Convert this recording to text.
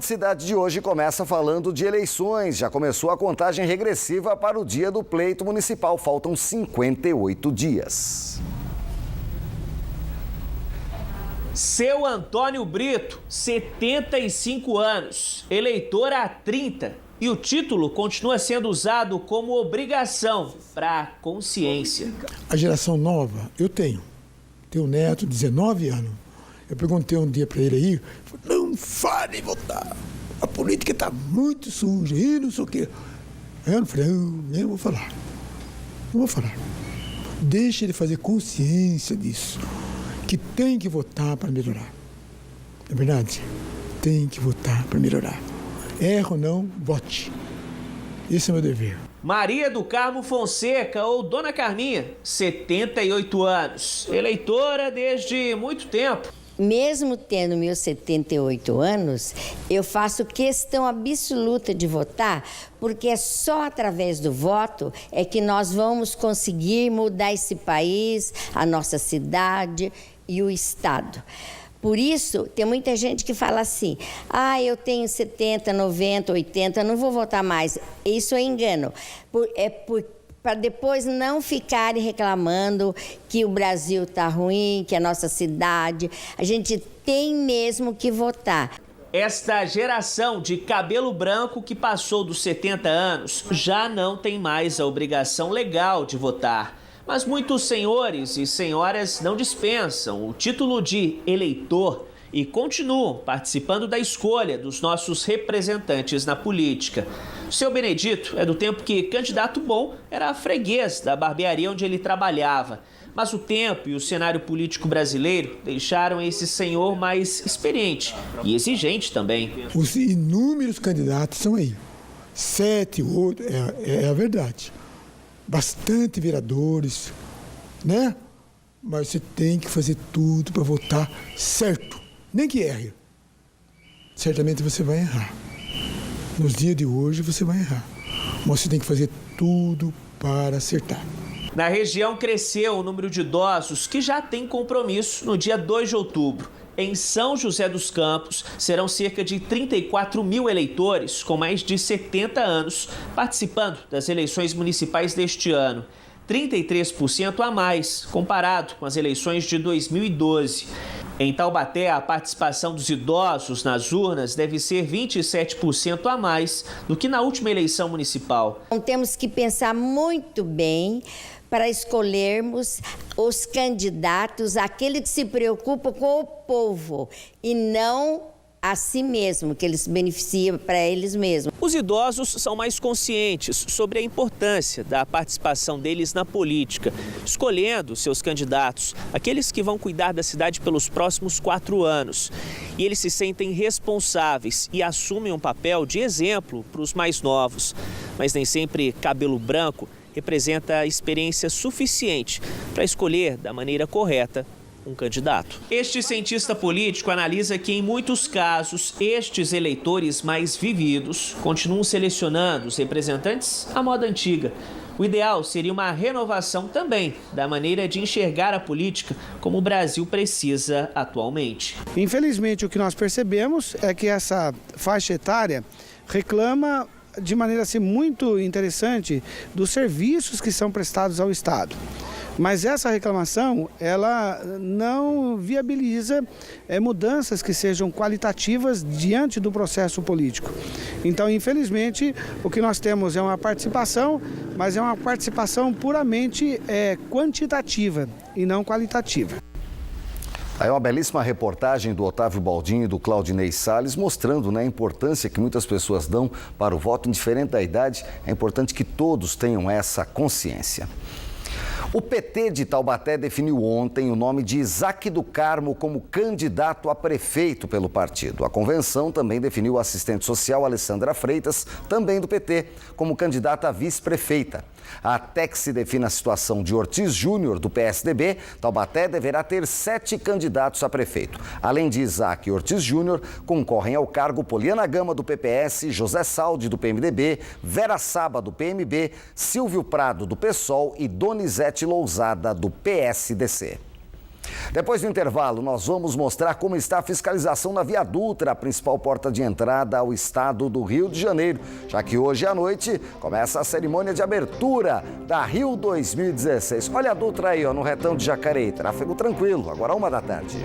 A cidade de hoje começa falando de eleições. Já começou a contagem regressiva para o dia do pleito municipal. Faltam 58 dias. Seu Antônio Brito, 75 anos, eleitor há 30. E o título continua sendo usado como obrigação para a consciência. A geração nova, eu tenho um neto de 19 anos. Eu perguntei um dia para ele aí, não fale votar, a política está muito suja e não sei o quê. Aí eu falei, eu vou falar, não vou falar. Deixa ele fazer consciência disso, que tem que votar para melhorar. É verdade? Tem que votar para melhorar. Erra ou não, vote. Esse é o meu dever. Maria do Carmo Fonseca, ou Dona Carminha, 78 anos, eleitora desde muito tempo. Mesmo tendo meus 78 anos, eu faço questão absoluta de votar, porque é só através do voto é que nós vamos conseguir mudar esse país, a nossa cidade e o estado. Por isso, tem muita gente que fala assim, eu tenho 70, 90, 80, não vou votar mais. Isso é engano. Para depois não ficarem reclamando que o Brasil está ruim, que a nossa cidade... A gente tem mesmo que votar. Esta geração de cabelo branco que passou dos 70 anos já não tem mais a obrigação legal de votar. Mas muitos senhores e senhoras não dispensam o título de eleitor e continuam participando da escolha dos nossos representantes na política. O seu Benedito é do tempo que candidato bom era freguês da barbearia onde ele trabalhava. Mas o tempo e o cenário político brasileiro deixaram esse senhor mais experiente e exigente também. Os inúmeros candidatos são aí. 7, 8, é a verdade. Bastante vereadores, né? Mas você tem que fazer tudo para votar certo. Nem que erre. Certamente você vai errar. Nos dias de hoje você vai errar. Mas você tem que fazer tudo para acertar. Na região cresceu o número de idosos que já têm compromisso no dia 2 de outubro. Em São José dos Campos, serão cerca de 34 mil eleitores com mais de 70 anos participando das eleições municipais deste ano. 33% a mais, comparado com as eleições de 2012. Em Taubaté, a participação dos idosos nas urnas deve ser 27% a mais do que na última eleição municipal. Então, temos que pensar muito bem para escolhermos os candidatos, aquele que se preocupa com o povo e não a si mesmo, que eles beneficiam para eles mesmos. Os idosos são mais conscientes sobre a importância da participação deles na política, escolhendo seus candidatos, aqueles que vão cuidar da cidade pelos próximos 4 anos. E eles se sentem responsáveis e assumem um papel de exemplo para os mais novos. Mas nem sempre cabelo branco representa experiência suficiente para escolher da maneira correta um candidato. Este cientista político analisa que, em muitos casos, estes eleitores mais vividos continuam selecionando os representantes à moda antiga. O ideal seria uma renovação também da maneira de enxergar a política como o Brasil precisa atualmente. Infelizmente, o que nós percebemos é que essa faixa etária reclama de maneira assim, muito interessante dos serviços que são prestados ao Estado. Mas essa reclamação, ela não viabiliza mudanças que sejam qualitativas diante do processo político. Então, infelizmente, o que nós temos é uma participação, mas é uma participação puramente quantitativa e não qualitativa. Aí uma belíssima reportagem do Otávio Baldini e do Claudinei Salles mostrando, a importância que muitas pessoas dão para o voto, indiferente da idade. É importante que todos tenham essa consciência. O PT de Taubaté definiu ontem o nome de Isaac do Carmo como candidato a prefeito pelo partido. A convenção também definiu a assistente social Alessandra Freitas, também do PT, como candidata a vice-prefeita. Até que se defina a situação de Ortiz Júnior, do PSDB, Taubaté deverá ter 7 candidatos a prefeito. Além de Isaac e Ortiz Júnior, concorrem ao cargo Poliana Gama, do PPS, José Saldi, do PMDB, Vera Saba, do PMB, Silvio Prado, do PSOL e Donizete Lousada, do PSDC. Depois do intervalo, nós vamos mostrar como está a fiscalização na Via Dutra, a principal porta de entrada ao estado do Rio de Janeiro, já que hoje à noite começa a cerimônia de abertura da Rio 2016. Olha a Dutra aí, ó, no retão de Jacareí. Tráfego tranquilo, agora 1 da tarde.